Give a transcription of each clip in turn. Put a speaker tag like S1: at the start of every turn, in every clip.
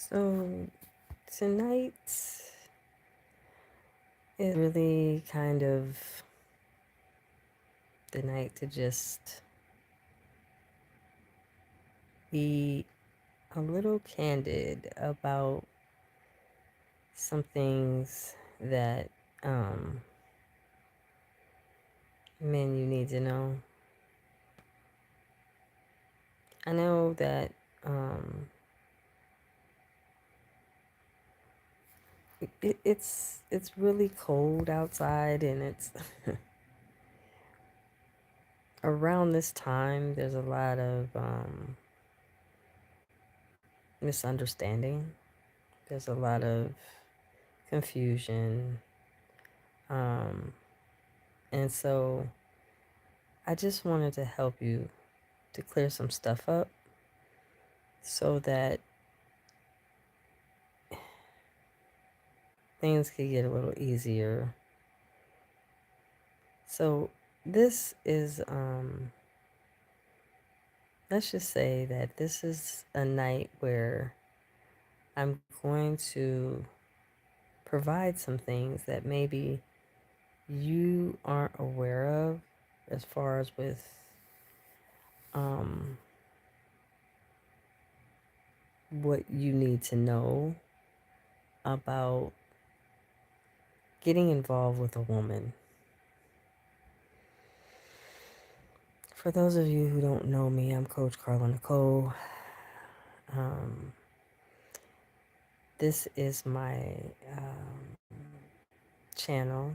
S1: So tonight is really kind of the night to just be a little candid about some things that men you need to know. I know that it's really cold outside, and it's around this time. There's a lot of misunderstanding. There's a lot of confusion. Um, and so I just wanted to help you to clear some stuff up so that things could get a little easier. So this is, let's just say that this is a night where I'm going to provide some things that maybe you aren't aware of as far as with um, what you need to know about getting involved with a woman. For those of you who don't know me, I'm Coach Carla Nicole. Um, this is my channel,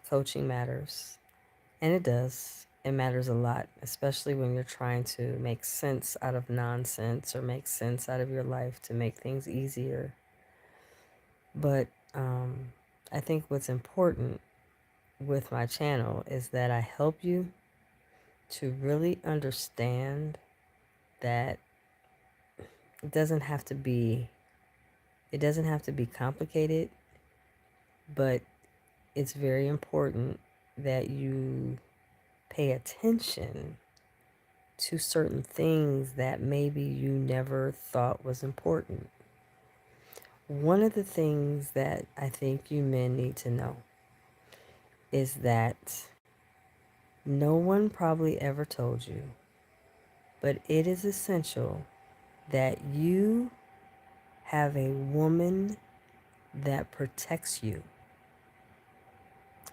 S1: Coaching Matters. And it does. It matters a lot, especially when you're trying to make sense out of nonsense or make sense out of your life to make things easier. But I think what's important with my channel is that I help you to really understand that it doesn't have to be complicated, but it's very important that you pay attention to certain things that maybe you never thought was important. One of the things that I think you men need to know is that no one probably ever told you, but it is essential that you have a woman that protects you.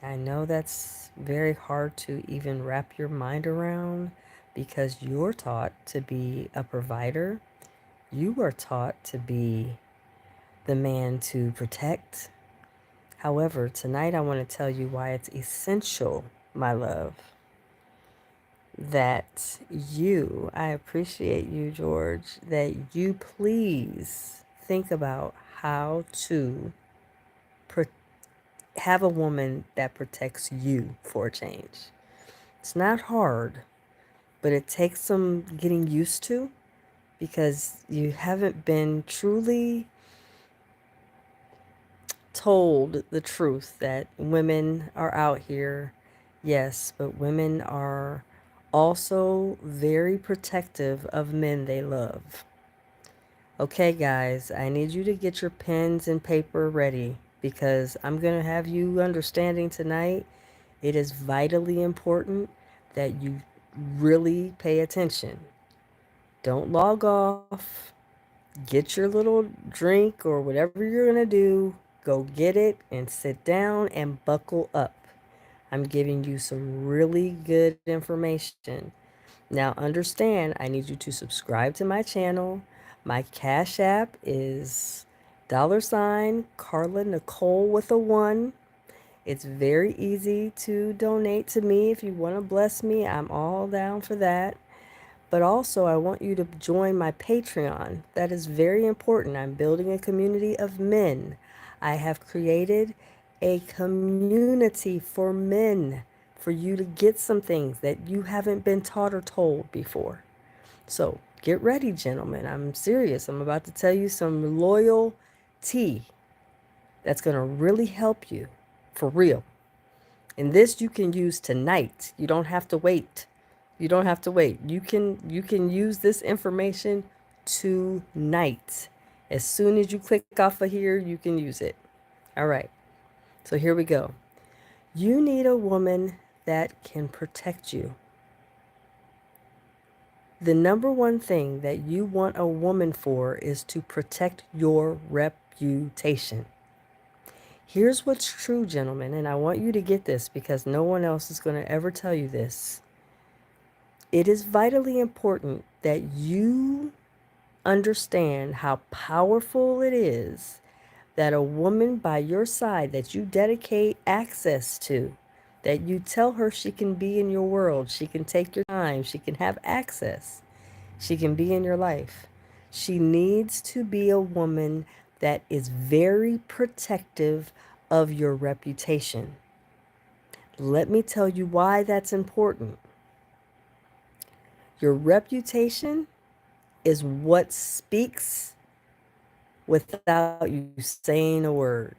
S1: I know that's very hard to even wrap your mind around because you're taught to be a provider. You are taught to be the man to protect. However, tonight I want to tell you why it's essential, my love, that I appreciate you, George, that you please think about how to have a woman that protects you for a change. It's not hard, but it takes some getting used to because you haven't been truly told the truth that women are out here. Yes, but women are also very protective of men they love. Okay, guys, I need you to get your pens and paper ready because I'm going to have you understanding tonight. It is vitally important that you really pay attention. Don't log off. Get your little drink or whatever you're going to do. Go get it and sit down and buckle up. I'm giving you some really good information. Now, understand, I need you to subscribe to my channel. My Cash App is $Carla Nicole with a 1. It's very easy to donate to me if you want to bless me. I'm all down for that. But also, I want you to join my Patreon. That is very important. I'm building a community of men. I have created a community for men for you to get some things that you haven't been taught or told before. So get ready, gentlemen. I'm serious. I'm about to tell you some loyal tea that's going to really help you for real. And this you can use tonight. You don't have to wait. You don't have to wait. You can use this information tonight. As soon as you click off of here, you can use it. All right. So here we go. You need a woman that can protect you. The number one thing that you want a woman for is to protect your reputation. Here's what's true, gentlemen, and I want you to get this because no one else is going to ever tell you this. It is vitally important that you understand how powerful it is that a woman by your side that you dedicate access to, that you tell her she can be in your world, she can take your time, she can have access, she can be in your life. She needs to be a woman that is very protective of your reputation. Let me tell you why that's important. Your reputation is what speaks without you saying a word.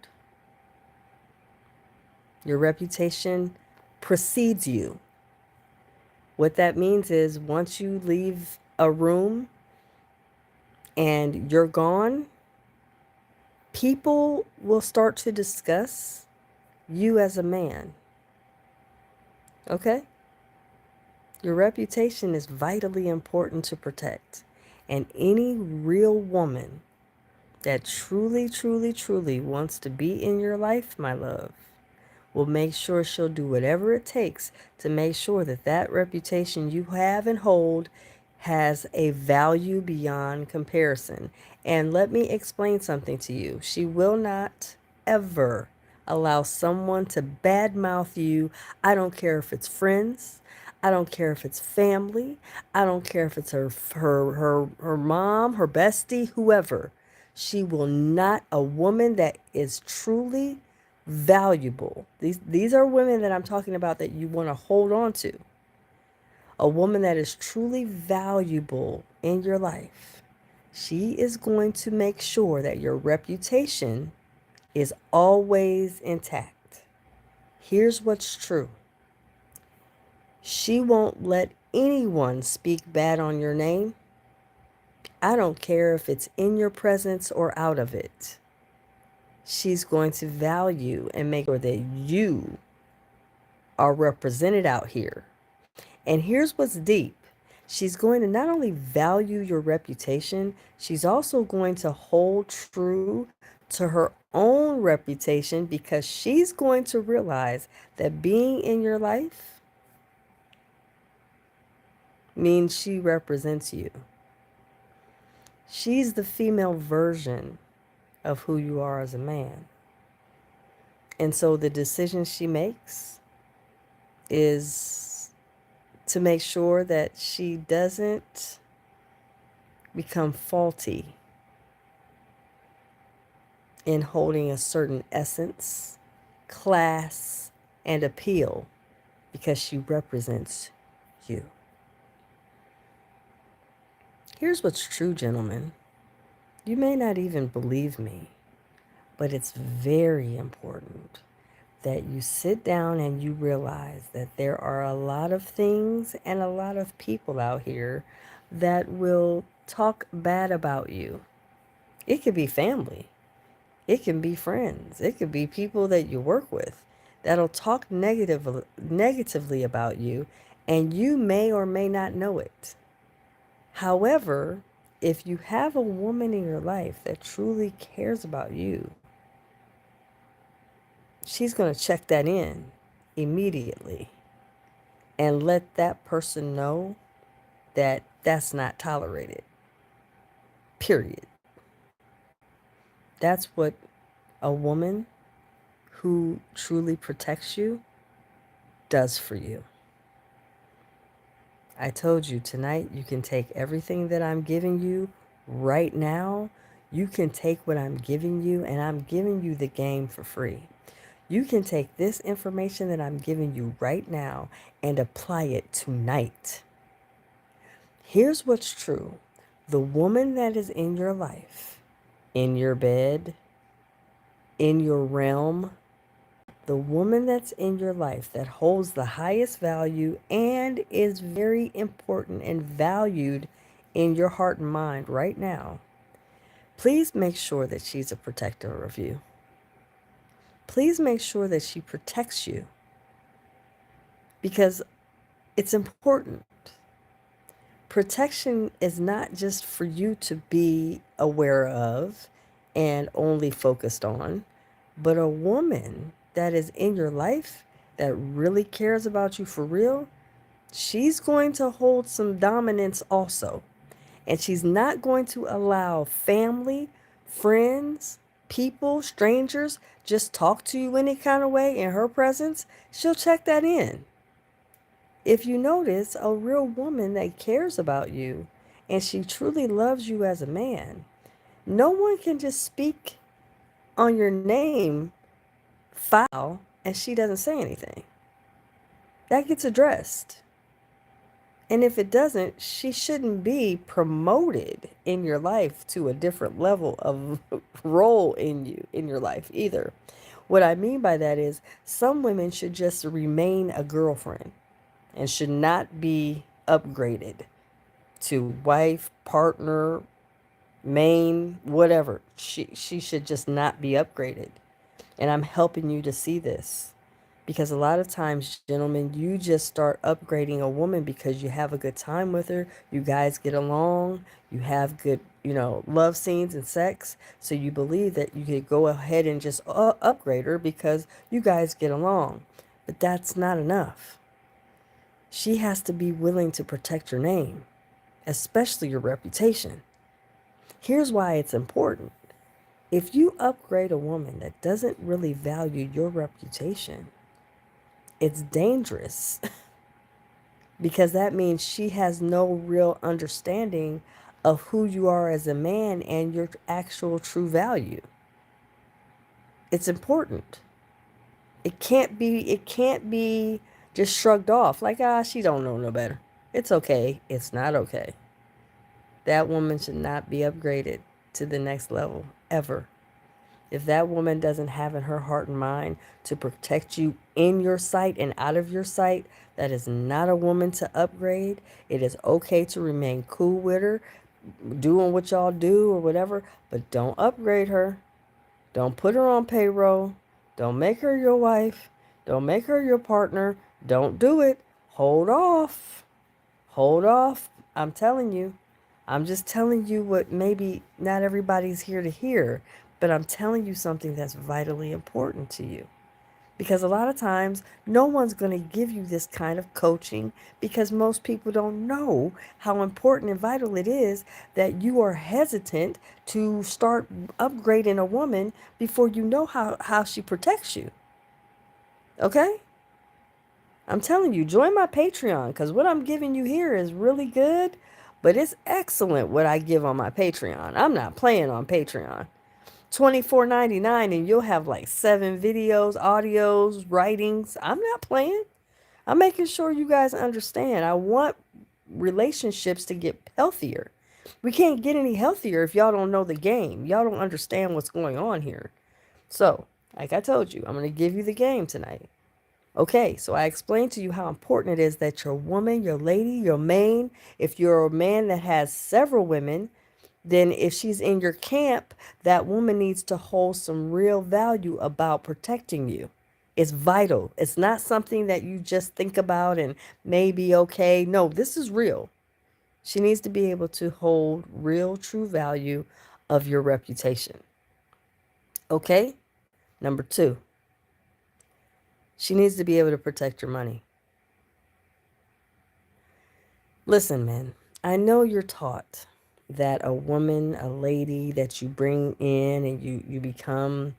S1: Your reputation precedes you. What that means is once you leave a room and you're gone, people will start to discuss you as a man. Okay? Your reputation is vitally important to protect. And any real woman that truly, truly, truly wants to be in your life, my love, will make sure she'll do whatever it takes to make sure that that reputation you have and hold has a value beyond comparison. And let me explain something to you. She will not ever allow someone to badmouth you. I don't care if it's friends. I don't care if it's family. I don't care if it's her mom, her bestie, whoever. She will not, a woman that is truly valuable. These are women that I'm talking about that you want to hold on to. A woman that is truly valuable in your life. She is going to make sure that your reputation is always intact. Here's what's true. She won't let anyone speak bad on your name. I don't care if it's in your presence or out of it. She's going to value and make sure that you are represented out here. And here's what's deep. She's going to not only value your reputation, she's also going to hold true to her own reputation because she's going to realize that being in your life means she represents you. She's the female version of who you are as a man. And so the decision she makes is to make sure that she doesn't become faulty in holding a certain essence, class, and appeal because she represents you. Here's what's true, gentlemen. You may not even believe me, but it's very important that you sit down and you realize that there are a lot of things and a lot of people out here that will talk bad about you. It could be family. It can be friends. It could be people that you work with that'll talk negatively about you, and you may or may not know it. However, if you have a woman in your life that truly cares about you, she's going to check that in immediately and let that person know that that's not tolerated. Period. That's what a woman who truly protects you does for you. I told you tonight you can take everything that I'm giving you right now. You can take what I'm giving you, and I'm giving you the game for free. You can take this information that I'm giving you right now and apply it tonight. Here's what's true. The woman that is in your life, in your bed, in your realm, the woman that's in your life that holds the highest value and is very important and valued in your heart and mind right now, Please make sure that she's a protector of you. Please make sure that she protects you because it's important. Protection is not just for you to be aware of and only focused on, but a woman that is in your life that really cares about you for real, she's going to hold some dominance also. And she's not going to allow family, friends, people, strangers just talk to you any kind of way in her presence. She'll check that in. If you notice, a real woman that cares about you and she truly loves you as a man, no one can just speak on your name foul and she doesn't say anything. That gets addressed. And if it doesn't, she shouldn't be promoted in your life to a different level of role in your life either. What I mean by that is some women should just remain a girlfriend and should not be upgraded to wife, partner, main, whatever. She should just not be upgraded. And I'm helping you to see this. Because a lot of times, gentlemen, you just start upgrading a woman because you have a good time with her. You guys get along. You have good, love scenes and sex. So you believe that you could go ahead and just upgrade her because you guys get along. But that's not enough. She has to be willing to protect your name, especially your reputation. Here's why it's important. If you upgrade a woman that doesn't really value your reputation, it's dangerous because that means she has no real understanding of who you are as a man and your actual true value. It's important. It can't be just shrugged off like, she don't know no better. It's okay. It's not okay. That woman should not be upgraded to the next level ever. If that woman doesn't have in her heart and mind to protect you in your sight and out of your sight, that is not a woman to upgrade. It is okay to remain cool with her, doing what y'all do or whatever, but don't upgrade her. Don't put her on payroll. Don't make her your wife. Don't make her your partner. Don't do it. Hold off. Hold off. I'm telling you. I'm just telling you what maybe not everybody's here to hear, but I'm telling you something that's vitally important to you. Because a lot of times, no one's going to give you this kind of coaching because most people don't know how important and vital it is that you are hesitant to start upgrading a woman before you know how she protects you. Okay? I'm telling you, join my Patreon because what I'm giving you here is really good, but it's excellent what I give on my Patreon. I'm not playing on Patreon. $24.99 and you'll have like 7 videos, audios, writings. I'm not playing. I'm making sure you guys understand. I want relationships to get healthier. We can't get any healthier if y'all don't know the game. Y'all don't understand what's going on here. So, like I told you, I'm going to give you the game tonight. Okay, so I explained to you how important it is that your woman, your lady, your main, if you're a man that has several women, then if she's in your camp, that woman needs to hold some real value about protecting you. It's vital. It's not something that you just think about and maybe okay. No, this is real. She needs to be able to hold real, true value of your reputation. Okay? Number 2, she needs to be able to protect your money. Listen, man, I know you're taught that a woman, a lady that you bring in and you become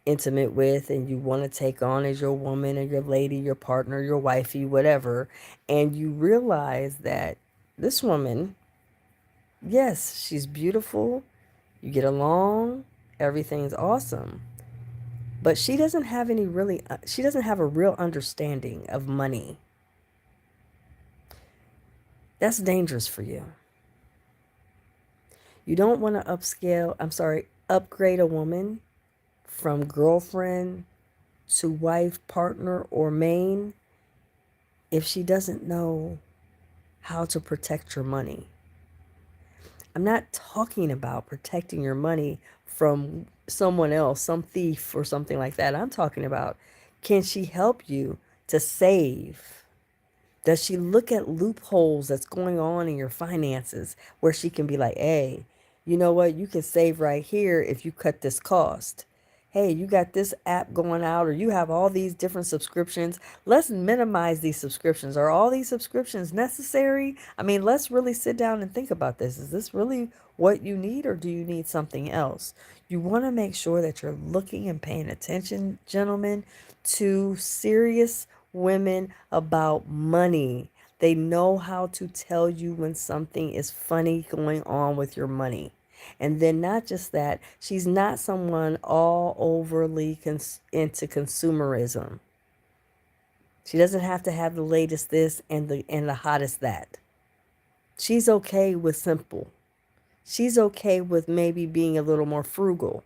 S1: intimate with and you want to take on as your woman or your lady, your partner, your wifey, whatever, and you realize that this woman, yes, she's beautiful, you get along, everything's awesome, but she doesn't have a real understanding of money. That's dangerous for you. You don't want to upgrade a woman from girlfriend to wife, partner, or main if she doesn't know how to protect your money. I'm not talking about protecting your money from someone else, some thief or something like that. I'm talking about, can she help you to save? Does she look at loopholes that's going on in your finances where she can be like, hey, you know what? You can save right here if you cut this cost. Hey, you got this app going out, or you have all these different subscriptions. Let's minimize these subscriptions. Are all these subscriptions necessary? I mean, let's really sit down and think about this. Is this really what you need, or do you need something else? You want to make sure that you're looking and paying attention, gentlemen, to serious women about money. They know how to tell you when something is funny going on with your money. And then, not just that, she's not someone all overly into consumerism. She doesn't have to have the latest this and the hottest that. She's okay with simple. She's okay with maybe being a little more frugal.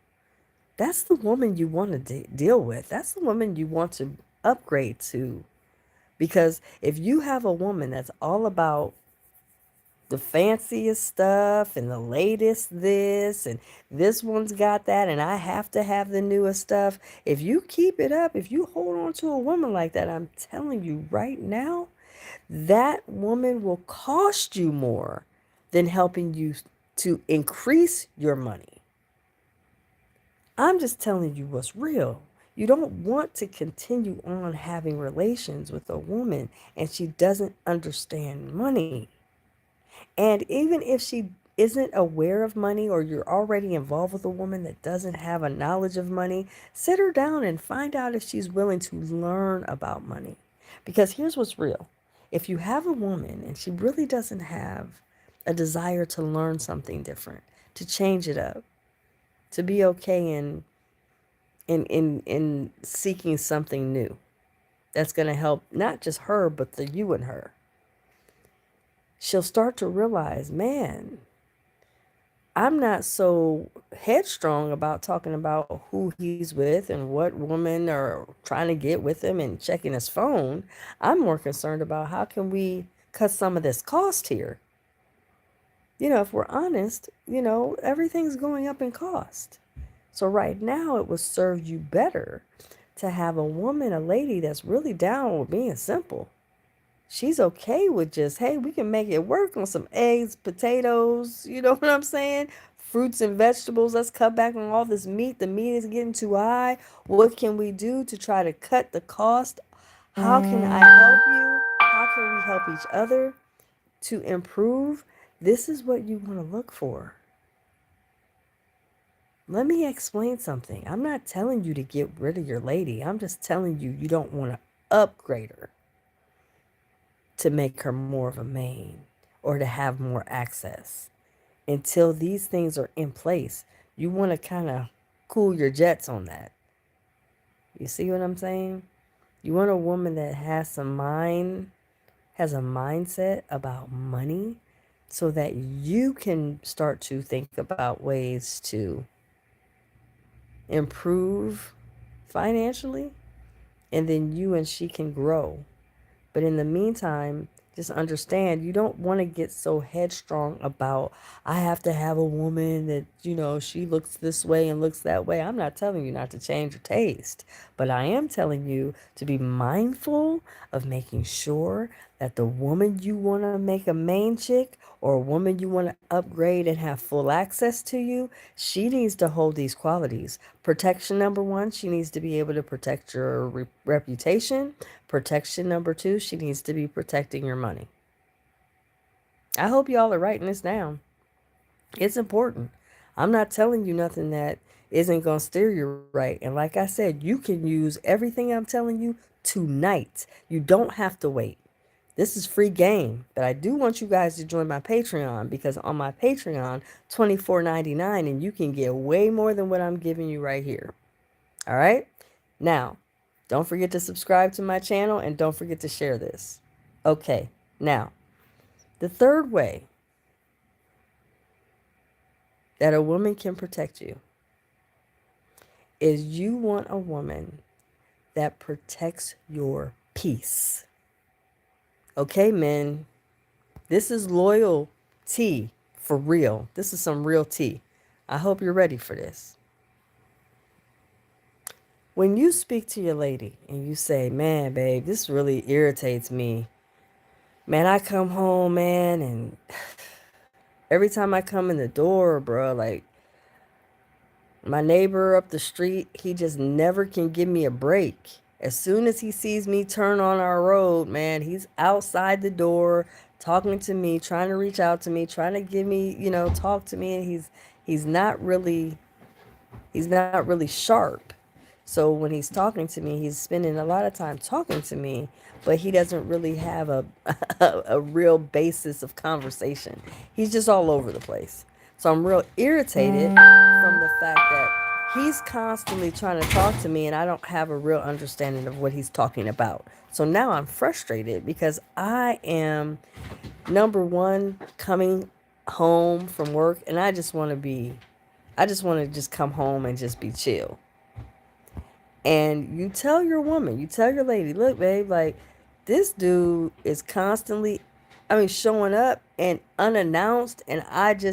S1: That's the woman you want to deal with. That's the woman you want to upgrade to. Because if you have a woman that's all about the fanciest stuff and the latest this and this one's got that and I have to have the newest stuff, if you keep it up, if you hold on to a woman like that, I'm telling you right now, that woman will cost you more than helping you to increase your money. I'm just telling you what's real. You don't want to continue on having relations with a woman and she doesn't understand money. And even if she isn't aware of money, or you're already involved with a woman that doesn't have a knowledge of money, sit her down and find out if she's willing to learn about money. Because here's what's real. If you have a woman and she really doesn't have a desire to learn something different, to change it up, to be okay in seeking something new that's going to help not just her, but the you and her, she'll start to realize, man, I'm not so headstrong about talking about who he's with and what women are trying to get with him and checking his phone. I'm more concerned about how can we cut some of this cost here. If we're honest, everything's going up in cost. So right now it would serve you better to have a woman, a lady that's really down with being simple. She's okay with just, hey, we can make it work on some eggs, potatoes, you know what I'm saying? Fruits and vegetables. Let's cut back on all this meat. The meat is getting too high. What can we do to try to cut the cost? How can I help you? How can we help each other to improve? This is what you want to look for. Let me explain something. I'm not telling you to get rid of your lady. I'm just telling you don't want to upgrade her to make her more of a main or to have more access. Until these things are in place, you want to kind of cool your jets on that. You see what I'm saying? You want a woman that has has a mindset about money so that you can start to think about ways to improve financially, and then you and she can grow. But in the meantime, just understand you don't want to get so headstrong about, I have to have a woman that, she looks this way and looks that way. I'm not telling you not to change your taste, but I am telling you to be mindful of making sure that the woman you want to make a main chick or a woman you want to upgrade and have full access to you, she needs to hold these qualities. Protection number one, she needs to be able to protect your reputation. Protection number two, she needs to be protecting your money. I hope y'all are writing this down. It's important. I'm not telling you nothing that isn't going to steer you right. And like I said, you can use everything I'm telling you tonight. You don't have to wait. This is free game, but I do want you guys to join my Patreon, because on my Patreon, $24.99, and you can get way more than what I'm giving you right here. All right? Now, don't forget to subscribe to my channel and don't forget to share this. Okay, now, the third way that a woman can protect you is you want a woman that protects your peace. Okay, men, this is loyalty For real. This is some real tea. I hope you're ready for this. When you speak to your lady and you say, man, babe, this really irritates me. Man, I come home, man, and every time I come in the door, bro, like my neighbor up the street, he just never can give me a break. As soon as he sees me turn on our road, man, he's outside the door talking to me, trying to reach out to me, trying to give me, talk to me, and he's not really sharp. So when he's talking to me, he's spending a lot of time talking to me, but he doesn't really have a real basis of conversation. He's just all over the place. So I'm real irritated from the fact that he's constantly trying to talk to me and I don't have a real understanding of what he's talking about. So now I'm frustrated because I am, number one, coming home from work and I just want to just come home and just be chill. And you tell your woman, you tell your lady, look, babe, like this dude is constantly, showing up and unannounced. And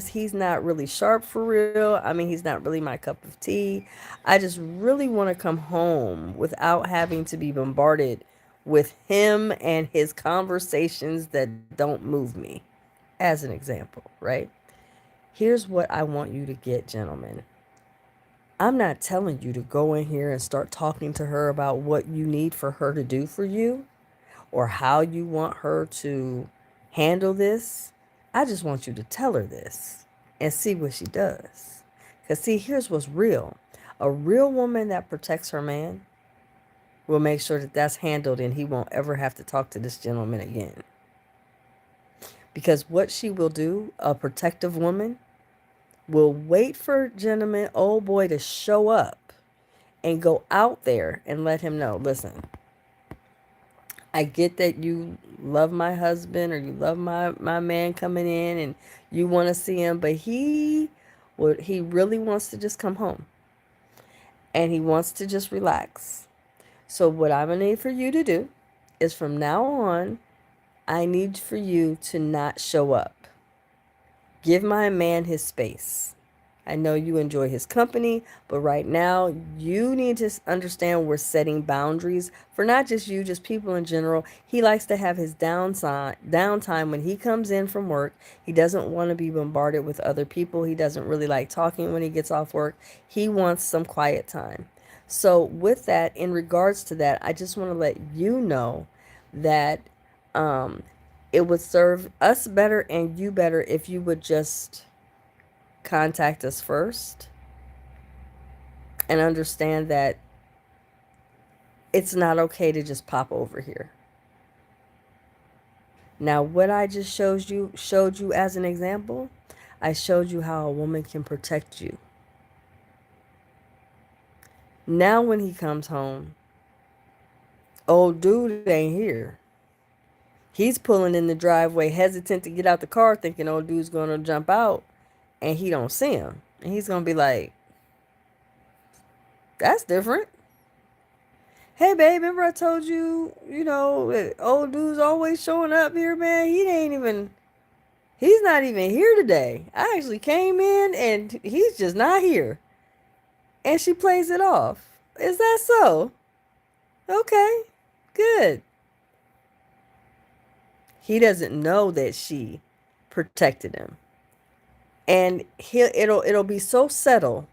S1: he's not really sharp for real. He's not really my cup of tea. I just really want to come home without having to be bombarded with him and his conversations that don't move me, as an example, right? Here's what I want you to get, gentlemen. I'm not telling you to go in here and start talking to her about what you need for her to do for you or how you want her to handle this. I just want you to tell her this and see what she does. Because, see, here's what's real. A real woman that protects her man will make sure that that's handled and he won't ever have to talk to this gentleman again. Because what she will do, a protective woman, will wait for gentleman, old boy, to show up and go out there and let him know, listen, I get that you love my husband or you love my man coming in and you want to see him, but he really wants to just come home and he wants to just relax. So what I'm going to need for you to do is from now on, I need for you to not show up. Give my man his space. I know you enjoy his company, but right now you need to understand we're setting boundaries for not just you, just people in general. He likes to have his downtime when he comes in from work. He doesn't want to be bombarded with other people. He doesn't really like talking when he gets off work. He wants some quiet time. So with that, in regards to that, I just want to let you know that it would serve us better and you better if you would just contact us first and understand that it's not okay to just pop over here. Now, what I just showed you as an example, I showed you how a woman can protect you. Now when he comes home, old dude ain't here. He's pulling in the driveway, hesitant to get out the car, thinking old dude's going to jump out, and he don't see him. And he's going to be like, that's different. Hey, babe, remember I told you, old dude's always showing up here, man? He's not even here today. I actually came in and he's just not here. And she plays it off. Is that so? Okay, good. He doesn't know that she protected him. And it'll be so subtle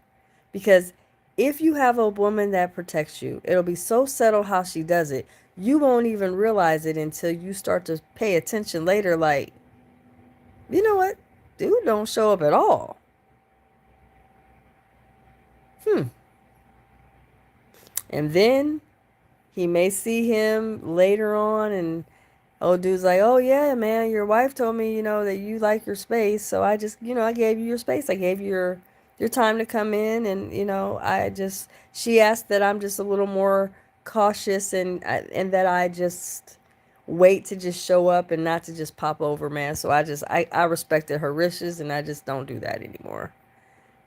S1: because if you have a woman that protects you, it'll be so subtle how she does it. You won't even realize it until you start to pay attention later. Like, you know what? Dude don't show up at all. And then he may see him later on and old dude's like, oh yeah, man, your wife told me, that you like your space. So I just, I gave you your space. I gave you your time to come in. And, she asked that I'm just a little more cautious and that I just wait to just show up and not to just pop over, man. So I respected her wishes and I just don't do that anymore.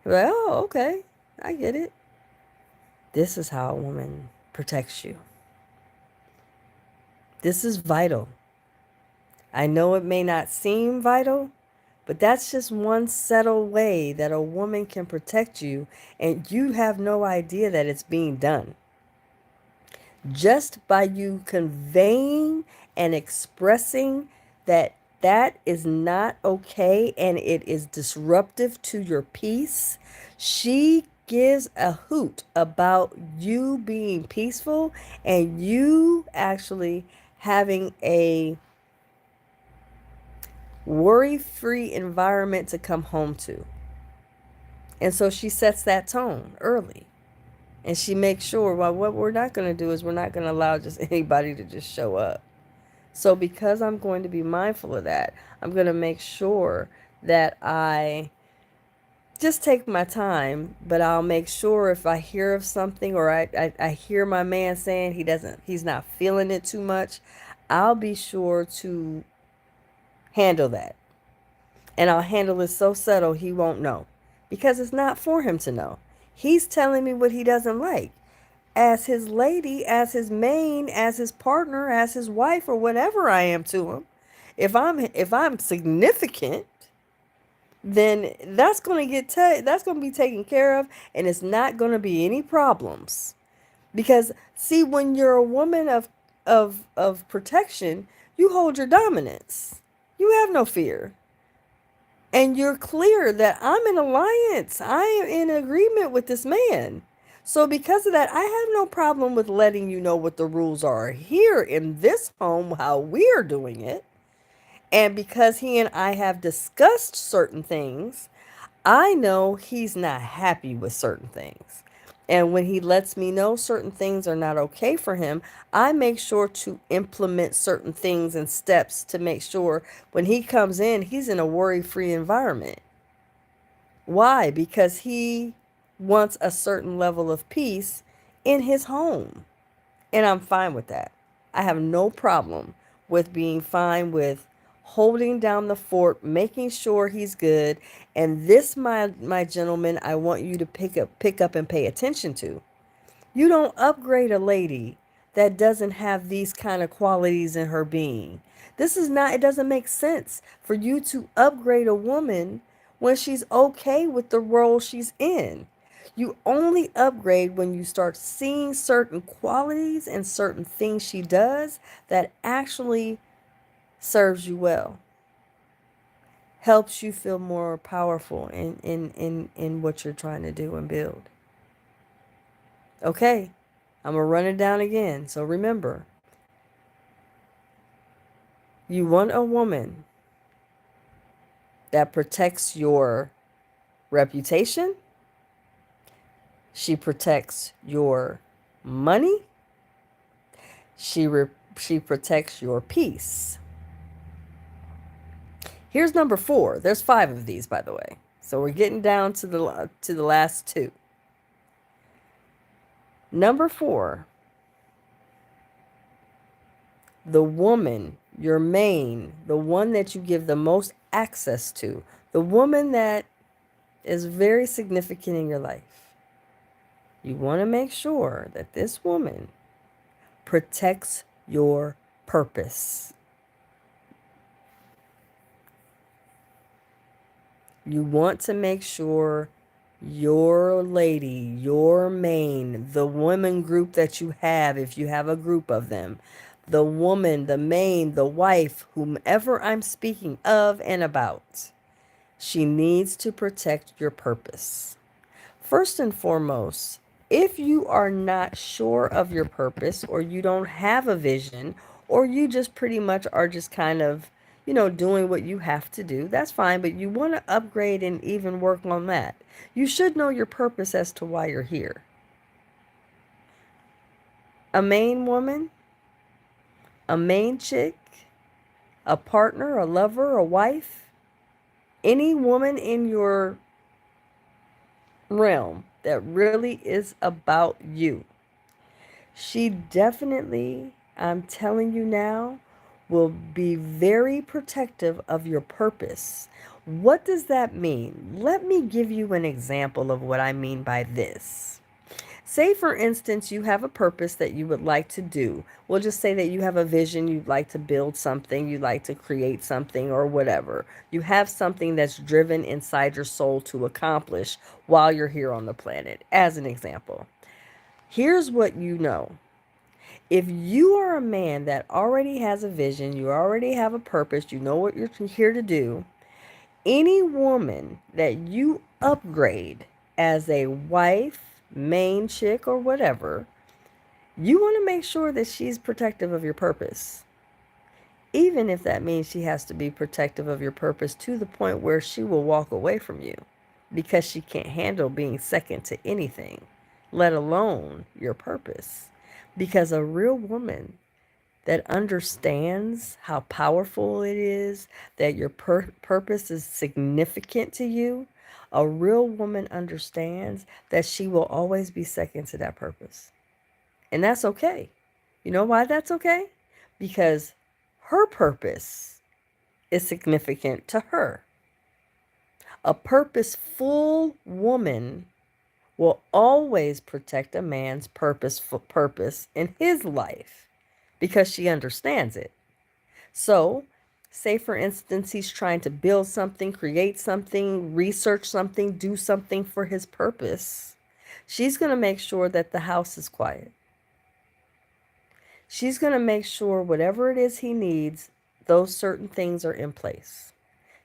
S1: You're like, oh, okay. I get it. This is how a woman protects you. This is vital. I know it may not seem vital, But that's just one subtle way that a woman can protect you, and you have no idea that it's being done. Just by you conveying and expressing that that is not okay and it is disruptive to your peace, she gives a hoot about you being peaceful and you actually having a worry free environment to come home to. And so she sets that tone early. And she makes sure, well, what we're not going to do is we're not going to allow just anybody to just show up. So, because I'm going to be mindful of that, I'm going to make sure that I just take my time, but I'll make sure if I hear of something or I hear my man saying he's not feeling it too much, I'll be sure to handle that. And I'll handle it so subtle he won't know because it's not for him to know. He's telling me what he doesn't like. As his lady, as his main, as his partner, as his wife, or whatever I am to him, if I'm significant, then that's going to be taken care of, and it's not going to be any problems. Because see, when you're a woman of protection, you hold your dominance. You have no fear. And you're clear that I'm in alliance. I am in agreement with this man. So because of that, I have no problem with letting you know what the rules are here in this home, how we are doing it. And because he and I have discussed certain things, I know he's not happy with certain things. And when he lets me know certain things are not okay for him, I make sure to implement certain things and steps to make sure when he comes in, he's in a worry free environment. Why? Because he wants a certain level of peace in his home. And I'm fine with that. I have no problem with being fine with holding down the fort, making sure he's good. And this, my gentleman, I want you to pick up and pay attention to. You don't upgrade a lady that doesn't have these kind of qualities in her being. It doesn't make sense for you to upgrade a woman when she's okay with the role she's in. You only upgrade when you start seeing certain qualities and certain things she does that actually serves you well, helps you feel more powerful in what you're trying to do and build. Okay, I'm going to run it down again. So remember, you want a woman that protects your reputation, she protects your money, she protects your peace. Here's number 4. There's 5 of these, by the way. So we're getting down to the last 2. Number 4, the woman, your main, the one that you give the most access to, the woman that is very significant in your life. You want to make sure that this woman protects your purpose. You want to make sure your lady, your main, the woman group that you have, if you have a group of them, the woman, the main, the wife, whomever I'm speaking of and about, she needs to protect your purpose. First and foremost, if you are not sure of your purpose or you don't have a vision or you just pretty much are just kind of, doing what you have to do, that's fine, but you want to upgrade and even work on that. You should know your purpose as to why you're here. A main woman, a main chick, a partner, a lover, a wife, any woman in your realm that really is about you. She definitely, I'm telling you now, will be very protective of your purpose. What does that mean? Let me give you an example of what I mean by this. Say, for instance, you have a purpose that you would like to do. We'll just say that you have a vision, you'd like to build something, you'd like to create something, or whatever. You have something that's driven inside your soul to accomplish while you're here on the planet, as an example. Here's what you know. If you are a man that already has a vision, you already have a purpose, you know what you're here to do, any woman that you upgrade as a wife, main chick, or whatever, you want to make sure that she's protective of your purpose. Even if that means she has to be protective of your purpose to the point where she will walk away from you because she can't handle being second to anything, let alone your purpose. Because a real woman that understands how powerful it is, that your purpose is significant to you, a real woman understands that she will always be second to that purpose. And that's okay. You know why that's okay? Because her purpose is significant to her. A purposeful woman will always protect a man's purpose in his life because she understands it. So, say for instance, he's trying to build something, create something, research something, do something for his purpose. She's going to make sure that the house is quiet. She's going to make sure whatever it is he needs, those certain things are in place.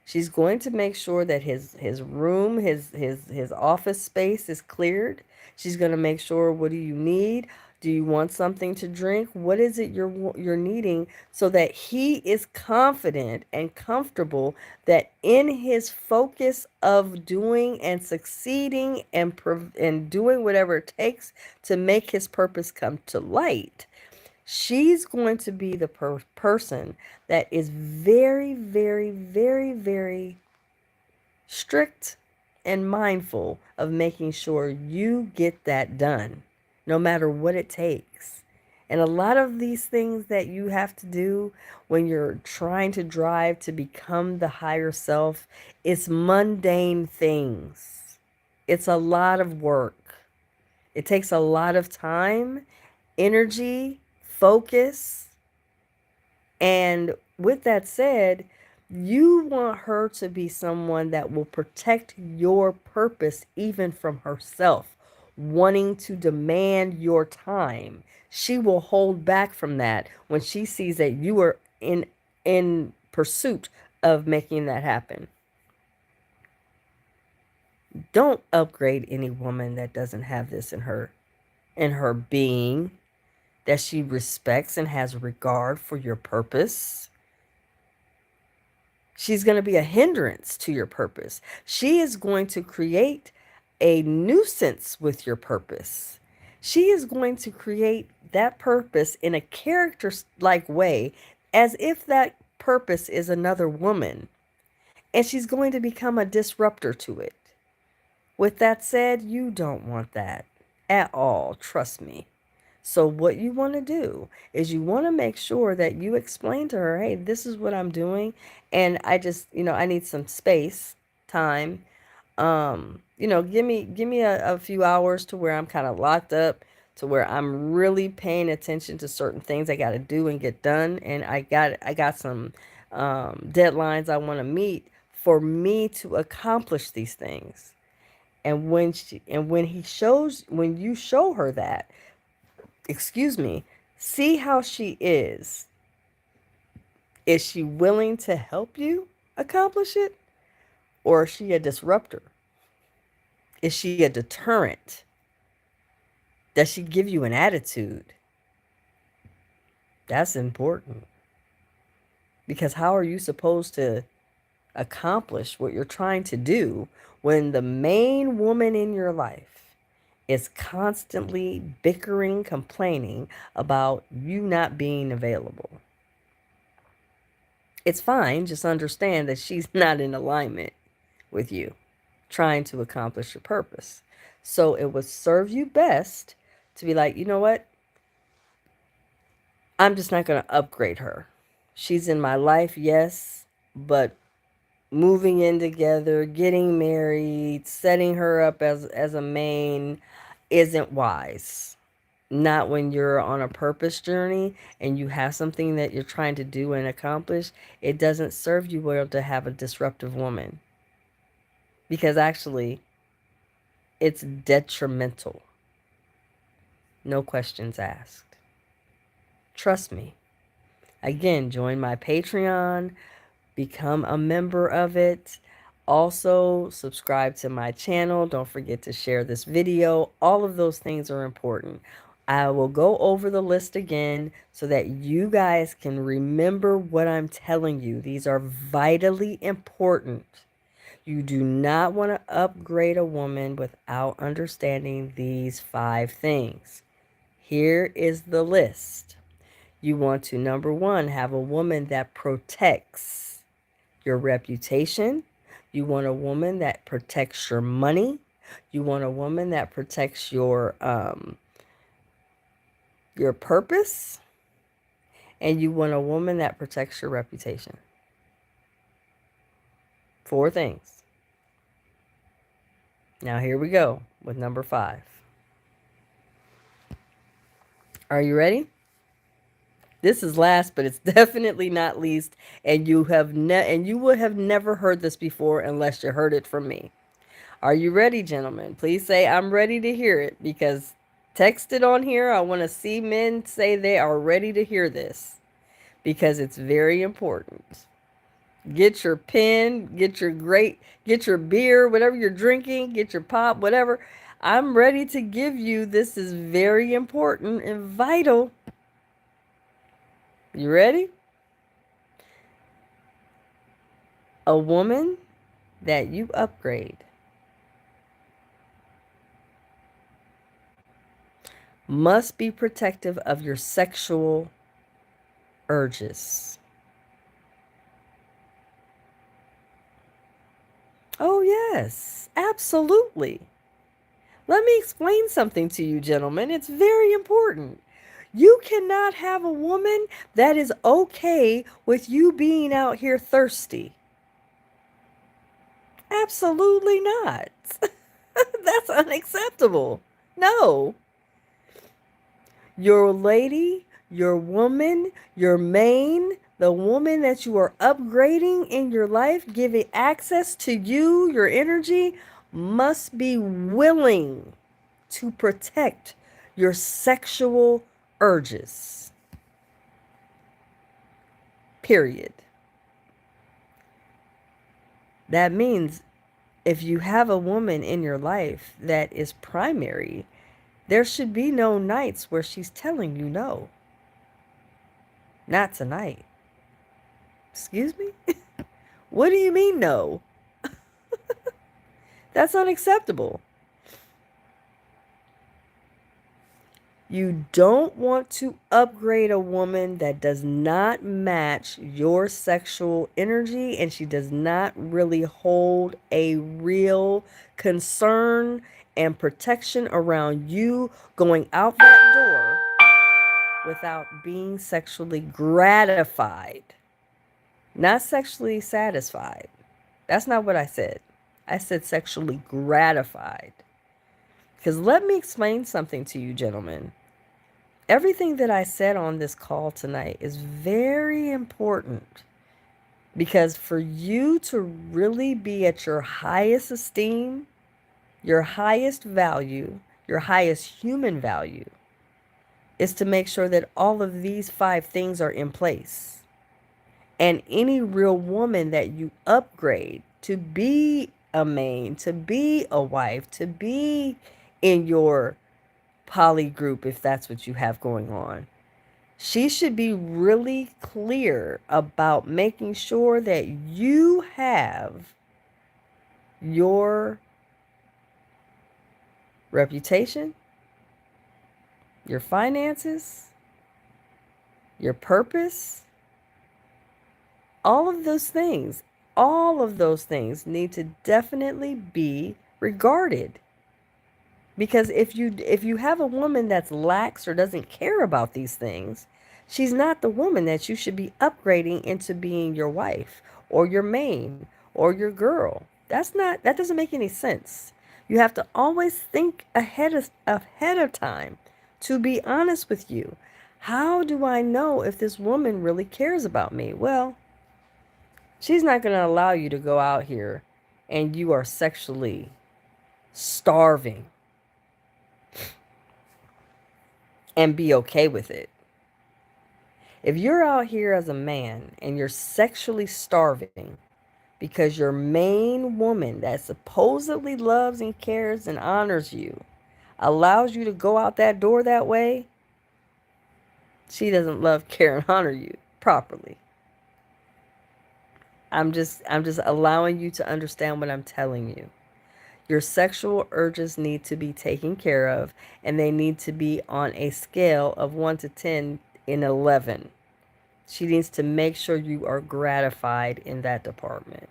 S1: She's going to make sure that his room, his office space is cleared. She's going to make sure, what do you need? Do you want something to drink? What is it you're needing, so that he is confident and comfortable that in his focus of doing and succeeding and doing whatever it takes to make his purpose come to light, she's going to be the person that is very, very, very, very strict and mindful of making sure you get that done, no matter what it takes. And a lot of these things that you have to do when you're trying to drive to become the higher self, it's mundane things. It's a lot of work. It takes a lot of time, energy, focus. And with that said, you want her to be someone that will protect your purpose even from herself, wanting to demand your time. She will hold back from that when she sees that you are in pursuit of making that happen. Don't upgrade any woman that doesn't have this in her being, that she respects and has regard for your purpose. She's going to be a hindrance to your purpose. She is going to create a nuisance with your purpose. She is going to create that purpose in a character like way, as if that purpose is another woman. And she's going to become a disruptor to it. With that said, you don't want that at all. Trust me. So what you want to do is you want to make sure that you explain to her, hey, this is what I'm doing. And I just, I need some space, time. Give me a few hours to where I'm kind of locked up, to where I'm really paying attention to certain things I got to do and get done. And I got some deadlines I want to meet for me to accomplish these things. And when you show her that, excuse me, see how she is. Is she willing to help you accomplish it? Or is she a disruptor? Is she a deterrent? Does she give you an attitude? That's important. Because how are you supposed to accomplish what you're trying to do when the main woman in your life is constantly bickering, complaining about you not being available? It's fine, just understand that she's not in alignment with you trying to accomplish your purpose. So it would serve you best to be like, you know what? I'm just not going to upgrade her. She's in my life, yes, but moving in together, getting married, setting her up as a main, isn't wise. Not when you're on a purpose journey and you have something that you're trying to do and accomplish. It doesn't serve you well to have a disruptive woman because actually it's detrimental. No questions asked. Trust me. Again, join my Patreon, become a member of it. Also, subscribe to my channel. Don't forget to share this video. All of those things are important. I will go over the list again so that you guys can remember what I'm telling you. These are vitally important. You do not want to upgrade a woman without understanding these 5 things. Here is the list. You want to, number one, have a woman that protects your reputation. You want a woman that protects your money. You want a woman that protects your purpose, and you want a woman that protects your reputation. 4 things. Now here we go with number 5. Are you ready? This is last, but it's definitely not least, and you would have never heard this before unless you heard it from me. Are you ready, gentlemen? Please say I'm ready to hear it, because text it on here. I want to see men say they are ready to hear this because it's very important. Get your pen, get your beer, whatever you're drinking, get your pop, whatever. I'm ready to give you. This is very important and vital. You ready? A woman that you upgrade must be protective of your sexual urges. Oh, yes, absolutely. Let me explain something to you, gentlemen. It's very important. You cannot have a woman that is okay with you being out here thirsty. Absolutely not. That's unacceptable. No. Your lady, your woman, your main, the woman that you are upgrading in your life, giving access to you, your energy, must be willing to protect your sexual urges. Period. That means if you have a woman in your life that is primary, there should be no nights where she's telling you no. Not tonight. Excuse me? What do you mean no? That's unacceptable. You don't want to upgrade a woman that does not match your sexual energy and she does not really hold a real concern and protection around you going out that door without being sexually gratified, not sexually satisfied. That's not what I said. I said sexually gratified. Because let me explain something to you, gentlemen. Everything that I said on this call tonight is very important because for you to really be at your highest esteem, your highest value, your highest human value, is to make sure that all of these 5 things are in place. And any real woman that you upgrade to be a main, to be a wife, to be in your poly group, if that's what you have going on, she should be really clear about making sure that you have your reputation, your finances, your purpose, all of those things. All of those things need to definitely be regarded. Because if you have a woman that's lax or doesn't care about these things, she's not the woman that you should be upgrading into being your wife or your main or your girl. That doesn't make any sense. You have to always think ahead of time. To be honest with you, how do I know if this woman really cares about me? Well, she's not going to allow you to go out here and you are sexually starving and be okay with it. If you're out here as a man and you're sexually starving because your main woman that supposedly loves and cares and honors you allows you to go out that door that way, she doesn't love, care, and honor you properly. I'm just allowing you to understand what I'm telling you. Your sexual urges need to be taken care of, and they need to be on a scale of 1 to 10 in 11. She needs to make sure you are gratified in that department.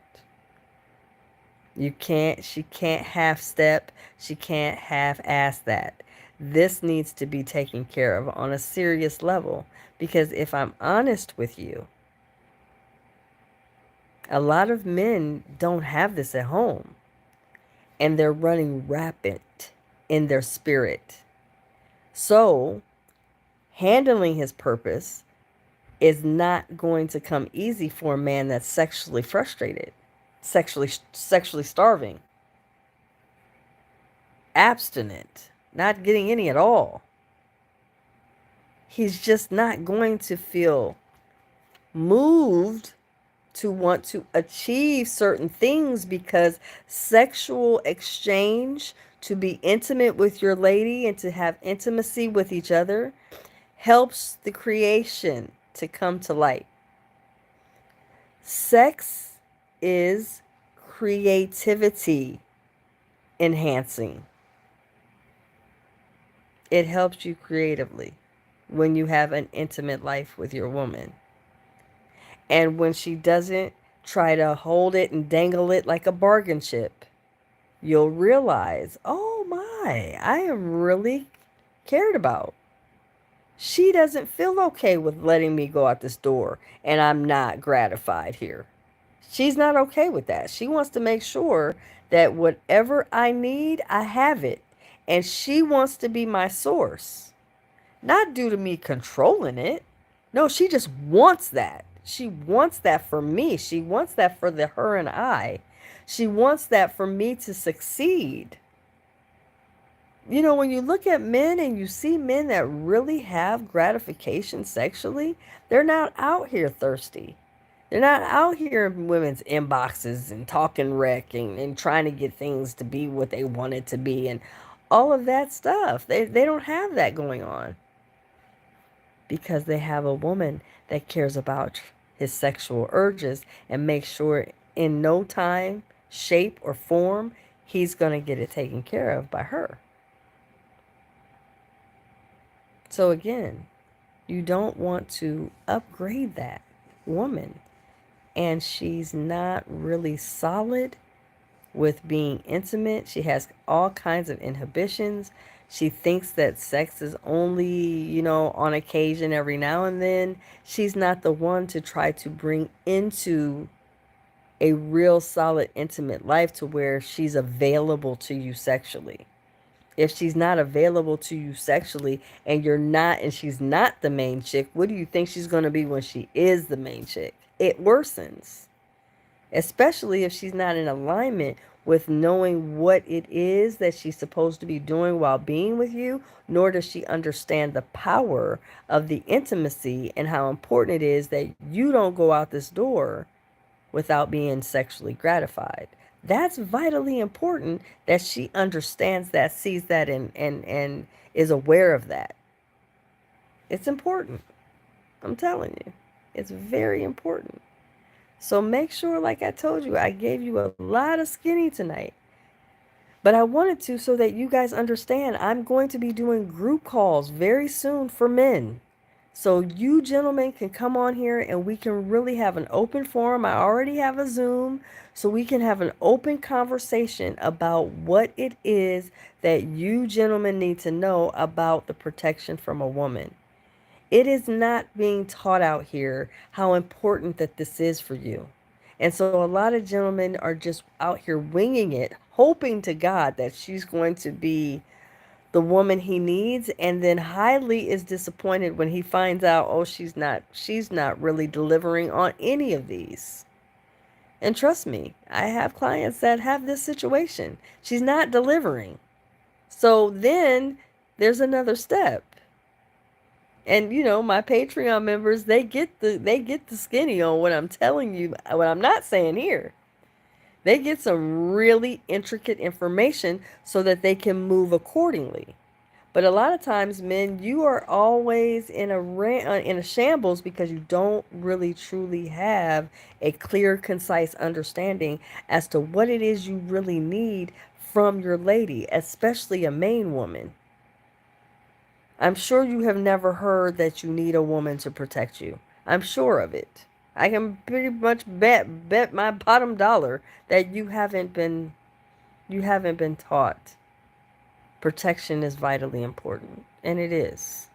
S1: She can't half step, she can't half ass that. This needs to be taken care of on a serious level because if I'm honest with you, a lot of men don't have this at home and they're running rampant in their spirit. So, handling his purpose is not going to come easy for a man that's sexually frustrated, sexually starving, abstinent, not getting any at all. He's just not going to feel moved to want to achieve certain things because sexual exchange, to be intimate with your lady and to have intimacy with each other, helps the creation to come to light. Sex is creativity enhancing. It helps you creatively when you have an intimate life with your woman. And when she doesn't try to hold it and dangle it like a bargain chip, you'll realize, oh my, I am really cared about. She doesn't feel okay with letting me go out this door and I'm not gratified here. She's not okay with that. She wants to make sure that whatever I need, I have it. And she wants to be my source. Not due to me controlling it. No, she just wants that. She wants that for me. She wants that for her and I. She wants that for me to succeed. You know, when you look at men and you see men that really have gratification sexually, they're not out here thirsty. They're not out here in women's inboxes and talking wreck and trying to get things to be what they want it to be and all of that stuff. They don't have that going on because they have a woman that cares about his sexual urges and makes sure in no time, shape, or form he's going to get it taken care of by her. So again, you don't want to upgrade that woman. And she's not really solid with being intimate. She has all kinds of inhibitions. She thinks that sex is only, on occasion every now and then. She's not the one to try to bring into a real solid intimate life to where she's available to you sexually. If she's not available to you sexually and she's not the main chick, what do you think she's going to be when she is the main chick? It worsens, especially if she's not in alignment with knowing what it is that she's supposed to be doing while being with you, nor does she understand the power of the intimacy and how important it is that you don't go out this door without being sexually gratified. That's vitally important that she understands that, sees that, and is aware of that. It's important. I'm telling you. It's very important. So make sure, like I told you, I gave you a lot of skinny tonight. But I wanted to so that you guys understand I'm going to be doing group calls very soon for men. So you gentlemen can come on here and we can really have an open forum. I already have a Zoom, so we can have an open conversation about what it is that you gentlemen need to know about the protection from a woman. It is not being taught out here how important that this is for you. And so a lot of gentlemen are just out here winging it, hoping to God that she's going to be the woman he needs, and then highly is disappointed when he finds out, oh, she's not really delivering on any of these. And trust me, I have clients that have this situation. She's not delivering. So then there's another step. And my Patreon members, they get the skinny on what I'm telling you, what I'm not saying here. They get some really intricate information so that they can move accordingly. But a lot of times, men, you are always in a shambles because you don't really truly have a clear, concise understanding as to what it is you really need from your lady, especially a main woman. I'm sure you have never heard that you need a woman to protect you. I'm sure of it. I can pretty much bet my bottom dollar that you haven't been taught protection is vitally important, and it is.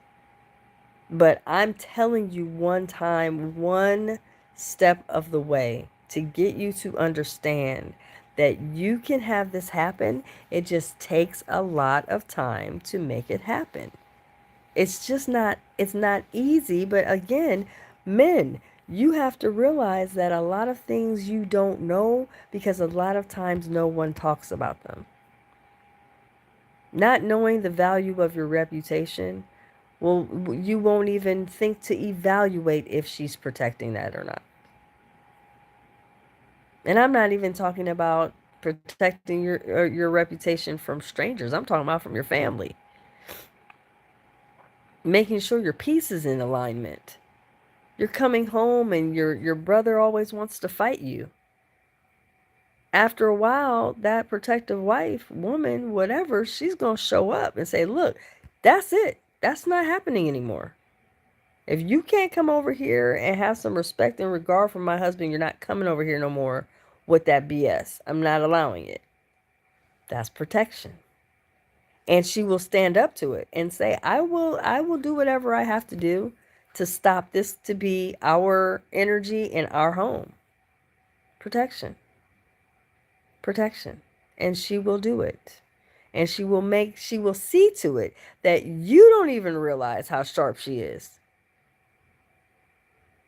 S1: But I'm telling you, one time, one step of the way to get you to understand that you can have this happen. It just takes a lot of time to make it happen. It's not easy, but again, men, you have to realize that a lot of things you don't know because a lot of times no one talks about them. Not knowing the value of your reputation, well, you won't even think to evaluate if she's protecting that or not. And I'm not even talking about protecting your reputation from strangers. I'm talking about from your family. Making sure your peace is in alignment. You're coming home and your brother always wants to fight you. After a while, that protective wife, woman, whatever, she's going to show up and say, "Look, that's it. That's not happening anymore. If you can't come over here and have some respect and regard for my husband, you're not coming over here no more with that BS. I'm not allowing it." That's protection. And she will stand up to it and say, I will do whatever I have to do to stop this to be our energy in our home. Protection. Protection. And she will do it. And she will see to it that you don't even realize how sharp she is.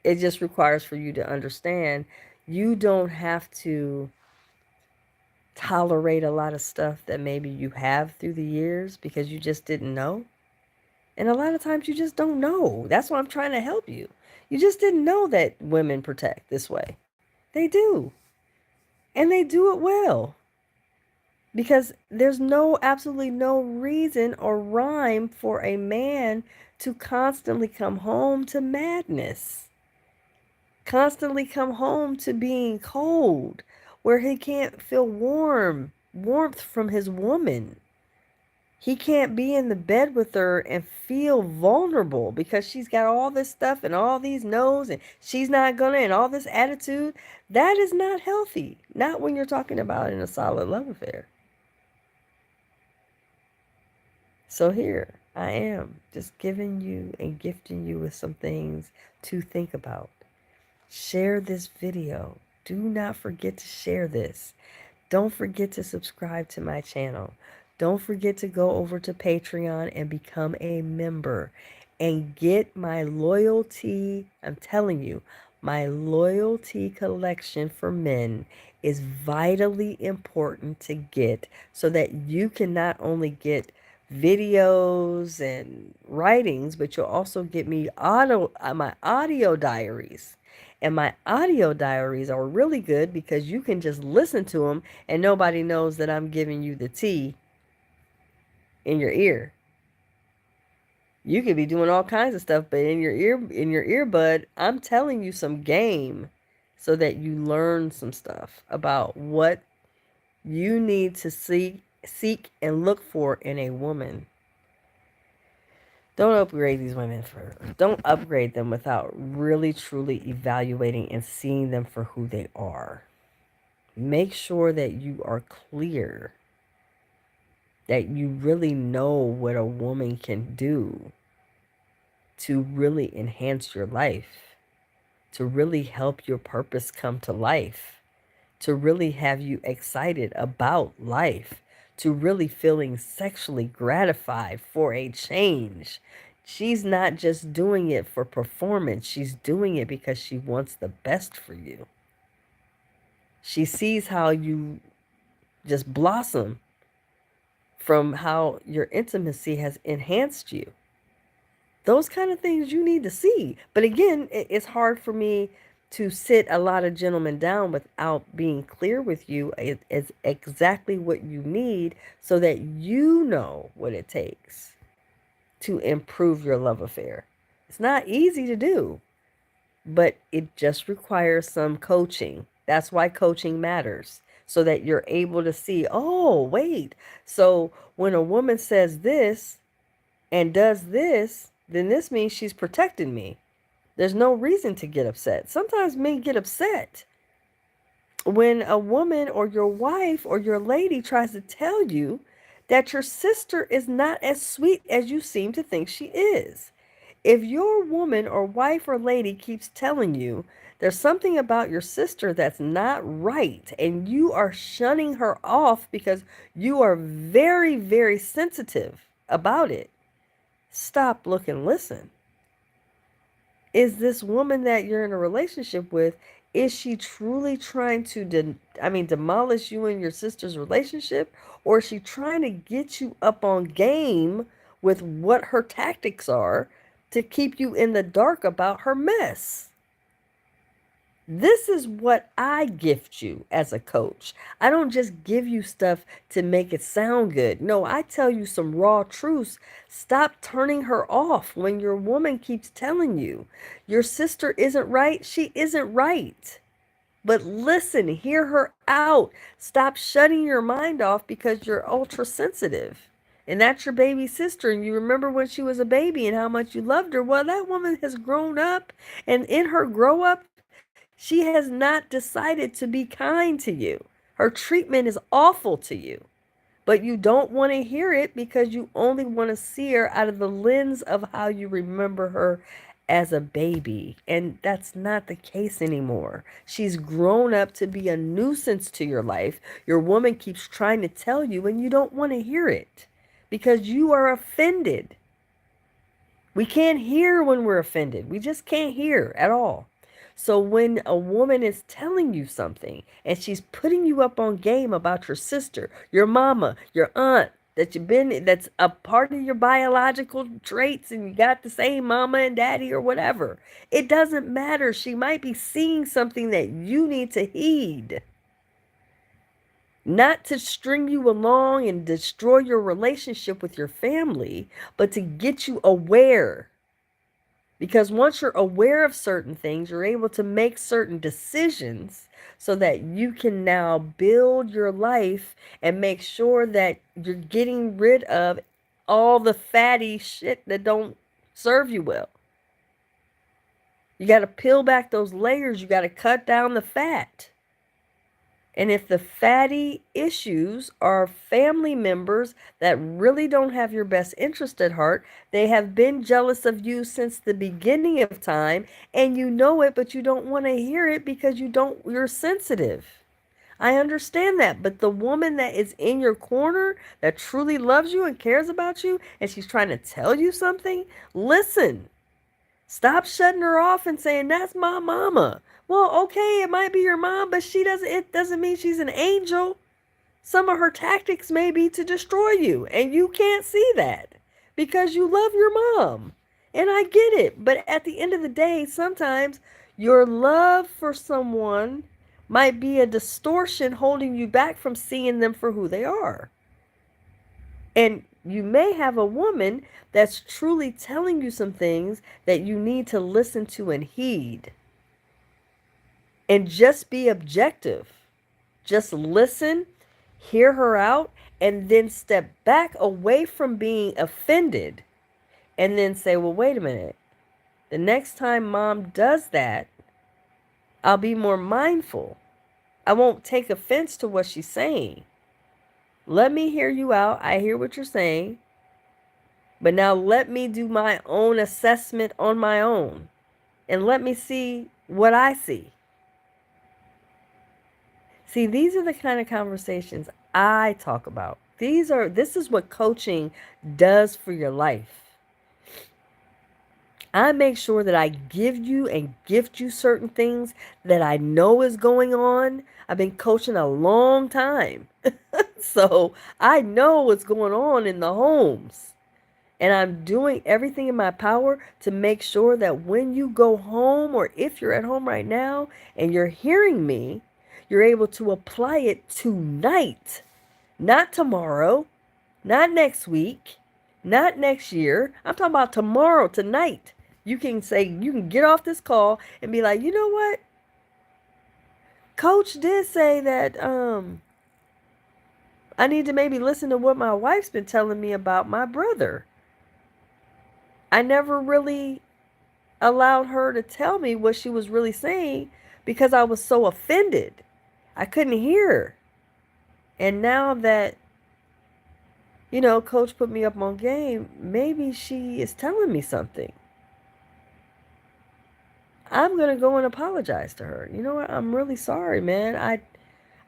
S1: It just requires for you to understand you don't have to tolerate a lot of stuff that maybe you have through the years because you just didn't know. And a lot of times you just don't know. That's why I'm trying to help you. You just didn't know that women protect this way. They do. And they do it well. Because there's absolutely no reason or rhyme for a man to constantly come home to madness. Constantly come home to being cold, where he can't feel warmth from his woman. He can't be in the bed with her and feel vulnerable because she's got all this stuff and all these no's and she's not gonna and all this attitude. That is not healthy. Not when you're talking about in a solid love affair. So here I am, just giving you and gifting you with some things to think about. Share this video. Do not forget to share this. Don't forget to subscribe to my channel. Don't forget to go over to Patreon and become a member and get my loyalty. I'm telling you, my loyalty collection for men is vitally important to get so that you can not only get videos and writings, but you'll also get me my audio diaries. And my audio diaries are really good because you can just listen to them and nobody knows that I'm giving you the tea in your ear. You could be doing all kinds of stuff, but in your earbud, I'm telling you some game so that you learn some stuff about what you need to seek and look for in a woman. Don't upgrade them without really truly evaluating and seeing them for who they are. Make sure that you are clear, that you really know what a woman can do to really enhance your life. to really help your purpose come to life, to really have you excited about life, to really feeling sexually gratified for a change. She's not just doing it for performance, she's doing it because she wants the best for you. She sees how you just blossom from how your intimacy has enhanced you. Those kind of things you need to see. But again, it's hard for me to sit a lot of gentlemen down without being clear with you as exactly what you need so that you know what it takes to improve your love affair. It's not easy to do, but it just requires some coaching. That's why coaching matters, so that you're able to see, oh, wait. So when a woman says this and does this, then this means she's protecting me. There's no reason to get upset. Sometimes men get upset when a woman or your wife or your lady tries to tell you that your sister is not as sweet as you seem to think she is. If your woman or wife or lady keeps telling you there's something about your sister that's not right and you are shunning her off because you are very, very sensitive about it, stop, look, and listen. Is this woman that you're in a relationship with, is she truly trying to demolish you and your sister's relationship, or is she trying to get you up on game with what her tactics are to keep you in the dark about her mess? This is what I gift you as a coach. I don't just give you stuff to make it sound good. No, I tell you some raw truths. Stop turning her off when your woman keeps telling you your sister isn't right. She isn't right. But listen, hear her out. Stop shutting your mind off because you're ultra sensitive. And that's your baby sister. And you remember when she was a baby and how much you loved her. Well, that woman has grown up. And in her grow up, she has not decided to be kind to you. Her treatment is awful to you, but you don't want to hear it because you only want to see her out of the lens of how you remember her as a baby. And that's not the case anymore. She's grown up to be a nuisance to your life. Your woman keeps trying to tell you, and you don't want to hear it because you are offended. We can't hear when we're offended. We just can't hear at all. So when a woman is telling you something and she's putting you up on game about your sister, your mama, your aunt, that's a part of your biological traits and you got the same mama and daddy or whatever. It doesn't matter. She might be seeing something that you need to heed. Not to string you along and destroy your relationship with your family, but to get you aware. Because once you're aware of certain things, you're able to make certain decisions so that you can now build your life and make sure that you're getting rid of all the fatty shit that don't serve you well. You got to peel back those layers. You got to cut down the fat. And if the fatty issues are family members that really don't have your best interest at heart, they have been jealous of you since the beginning of time, and you know it, but you don't want to hear it because you're sensitive. I understand that, but the woman that is in your corner that truly loves you and cares about you, and she's trying to tell you something, listen. Stop shutting her off and saying, that's my mama. Well, okay, it might be your mom, but it doesn't mean she's an angel. Some of her tactics may be to destroy you, and you can't see that because you love your mom. And I get it, but at the end of the day, sometimes your love for someone might be a distortion holding you back from seeing them for who they are. And you may have a woman that's truly telling you some things that you need to listen to and heed. And just be objective. Just listen, hear her out, and then step back away from being offended. And then say, well, wait a minute. The next time mom does that, I'll be more mindful. I won't take offense to what she's saying. Let me hear you out. I hear what you're saying. But now let me do my own assessment on my own. And let me see what I see. See, these are the kind of conversations I talk about. This is what coaching does for your life. I make sure that I give you and gift you certain things that I know is going on. I've been coaching a long time. So I know what's going on in the homes. And I'm doing everything in my power to make sure that when you go home, or if you're at home right now and you're hearing me, you're able to apply it tonight, not tomorrow, not next week, not next year. I'm talking about tomorrow, tonight. You can get off this call and be like, you know what? Coach did say that I need to maybe listen to what my wife's been telling me about my brother. I never really allowed her to tell me what she was really saying because I was so offended. I couldn't hear. And now that, coach put me up on game, maybe she is telling me something. I'm going to go and apologize to her. You know what? I'm really sorry, man.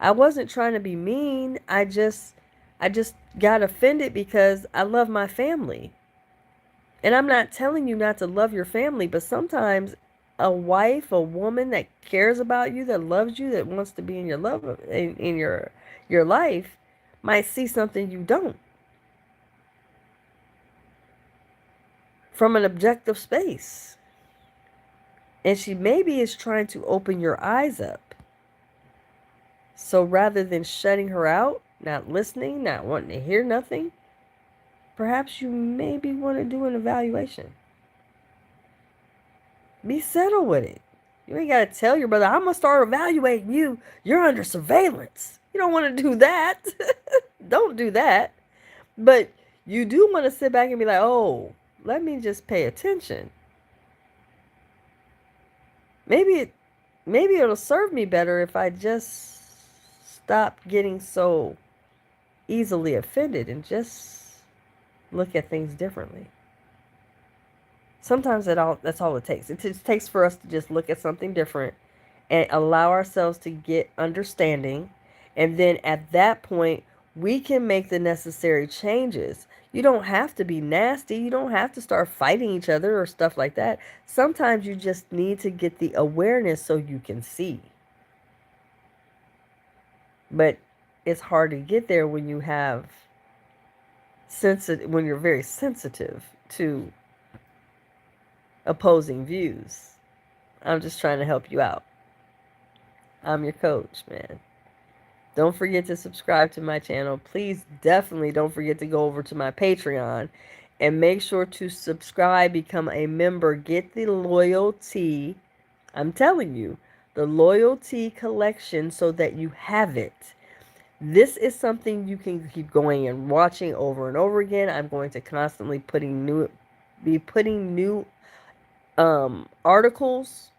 S1: I wasn't trying to be mean. I just got offended because I love my family. And I'm not telling you not to love your family, but sometimes a wife, a woman that cares about you, that loves you, that wants to be in your in your life, might see something you don't from an objective space. And she maybe is trying to open your eyes up. So rather than shutting her out, not listening, not wanting to hear nothing, perhaps you maybe want to do an evaluation. Be settled with it. You ain't got to tell your brother, I'm going to start evaluating you. You're under surveillance. You don't want to do that. Don't do that. But you do want to sit back and be like, oh, let me just pay attention. Maybe it maybe it'll serve me better if I just stop getting so easily offended and just look at things differently. Sometimes that's all it takes. It just takes for us to just look at something different and allow ourselves to get understanding. And then at that point, we can make the necessary changes. You don't have to be nasty. You don't have to start fighting each other or stuff like that. Sometimes you just need to get the awareness so you can see. But it's hard to get there when you have when you're very sensitive to opposing views. I'm just trying to help you out. I'm your coach, man. Don't forget to subscribe to my channel. Please definitely don't forget to go over to my Patreon and make sure to subscribe, become a member, get the loyalty. I'm telling you, the loyalty collection so that you have it. This is something you can keep going and watching over and over again. I'm going to constantly be putting new articles,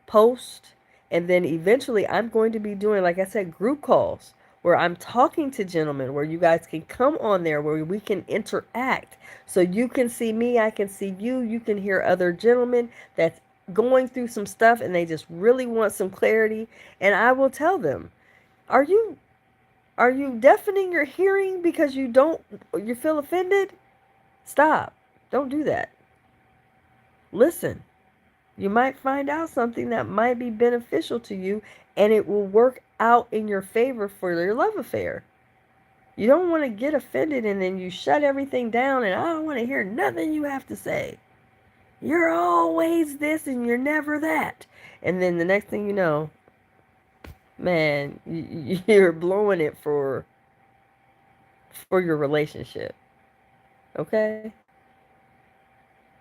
S1: post, and then eventually I'm going to be doing, like I said, group calls where I'm talking to gentlemen, where you guys can come on there, where we can interact. So you can see me, I can see you, you can hear other gentlemen that's going through some stuff and they just really want some clarity. And I will tell them, are you deafening your hearing because you feel offended? Stop. Don't do that. Listen. You might find out something that might be beneficial to you and it will work out in your favor for your love affair. You don't want to get offended and then you shut everything down and I don't want to hear nothing you have to say. You're always this and you're never that. And then the next thing you know, man, you're blowing it for your relationship. Okay?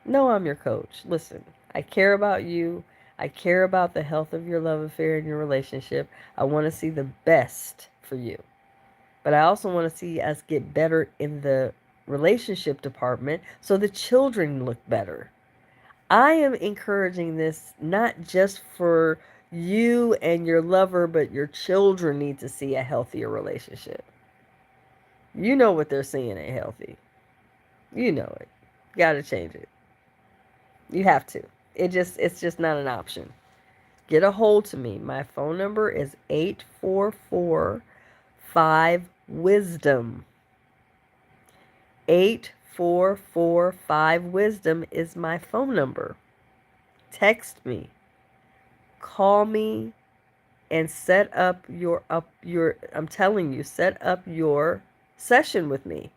S1: No, I'm your coach. Listen, I care about you. I care about the health of your love affair and your relationship. I want to see the best for you. But I also want to see us get better in the relationship department so the children look better. I am encouraging this not just for you and your lover, but your children need to see a healthier relationship. You know what they're seeing ain't healthy. You know it. Got to change it. You have to. It's just not an option. Get a hold to me. My phone number is 844-5 Wisdom. 844-5 Wisdom is my phone number. Text me, call me, and set up your I'm telling you, set up your session with me.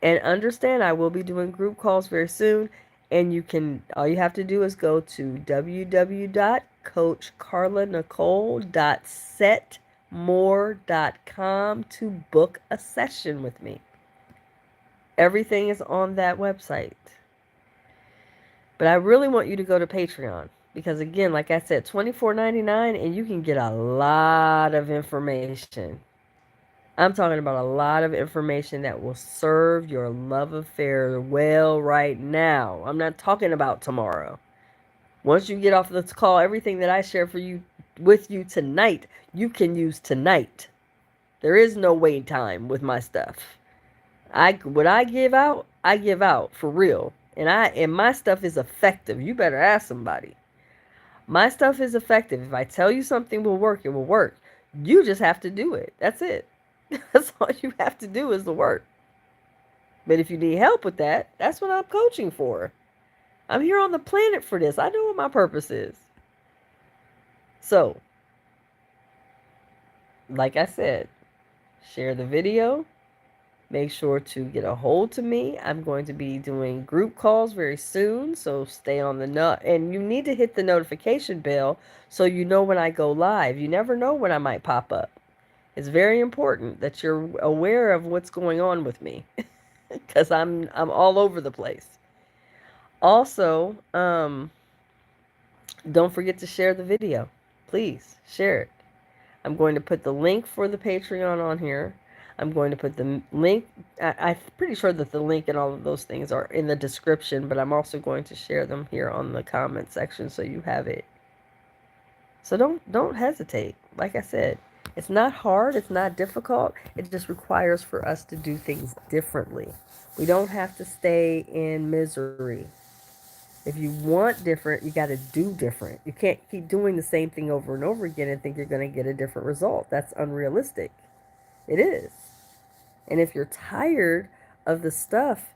S1: And understand I will be doing group calls very soon, and all you have to do is go to www.coachcarlanicole.setmore.com to book a session with me. Everything is on that website. But I really want you to go to Patreon because, again, like I said, $24.99 and you can get a lot of information. I'm talking about a lot of information that will serve your love affair well right now. I'm not talking about tomorrow. Once you get off this call, everything that I share with you tonight, you can use tonight. There is no wait time with my stuff. What I give out for real. And my stuff is effective. You better ask somebody. My stuff is effective. If I tell you something will work, it will work. You just have to do it. That's it. That's all you have to do is the work. But if you need help with that, that's what I'm coaching for. I'm here on the planet for this. I know what my purpose is. So, like I said, share the video. Make sure to get a hold to me. I'm going to be doing group calls very soon, so stay on the nut. And you need to hit the notification bell so you know when I go live. You never know when I might pop up. It's very important that you're aware of what's going on with me because I'm all over the place. Also, don't forget to share the video. Please share it. I'm going to put the link for the Patreon on here. I'm going to put the link. I'm pretty sure that the link and all of those things are in the description, but I'm also going to share them here on the comment section so you have it. So don't hesitate. Like I said, it's not hard, it's not difficult. It just requires for us to do things differently. We don't have to stay in misery. If you want different, you got to do different. You can't keep doing the same thing over and over again and think you're going to get a different result. That's unrealistic. It is. And if you're tired of the stuff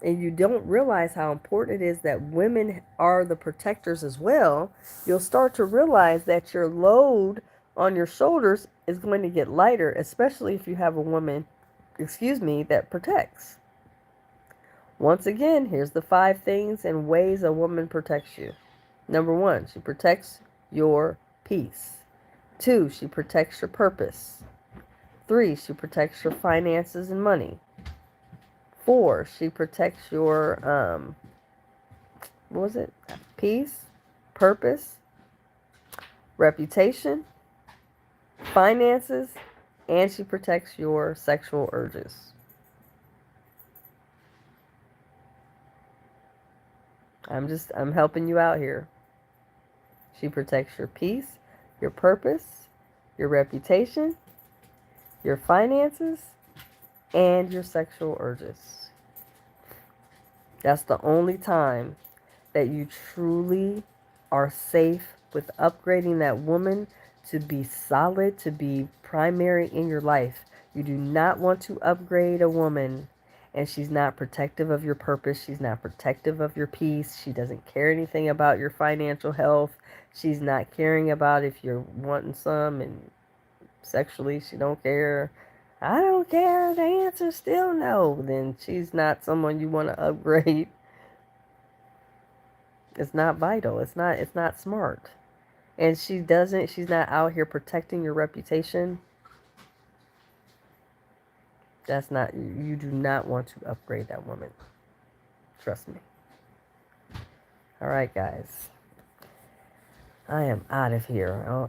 S1: and you don't realize how important it is that women are the protectors as well, you'll start to realize that your load on your shoulders is going to get lighter, especially if you have a woman, that protects. Once again, here's the 5 things and ways a woman protects you. Number 1, she protects your peace. 2, she protects your purpose. 3, she protects your finances and money. 4, she protects your, peace, purpose, reputation, finances, and she protects your sexual urges. I'm helping you out here. She protects your peace, your purpose, your reputation, your finances, and your sexual urges. That's the only time that you truly are safe with upgrading that woman to be solid, to be primary in your life. You do not want to upgrade a woman and she's not protective of your purpose. She's not protective of your peace. She doesn't care anything about your financial health. She's not caring about if you're wanting some, and sexually she don't care. I don't care. The answer's still no. Then she's not someone you want to upgrade. It's not vital. It's not smart. And she's not out here protecting your reputation. You do not want to upgrade that woman. Trust me. All right, guys. I am out of here.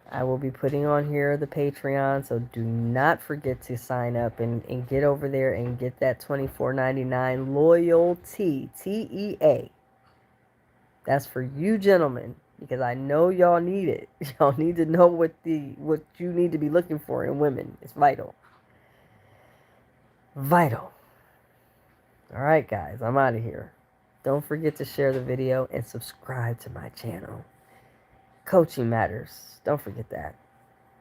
S1: I will be putting on here the Patreon, so do not forget to sign up and get over there and get that $24.99 loyalty, TEA. That's for you gentlemen, because I know y'all need it. Y'all need to know what you need to be looking for in women. It's vital. Vital. All right, guys, I'm out of here. Don't forget to share the video and subscribe to my channel. Coaching matters. Don't forget that.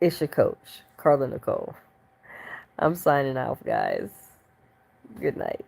S1: It's your coach, Carla Nicole. I'm signing off, guys. Good night.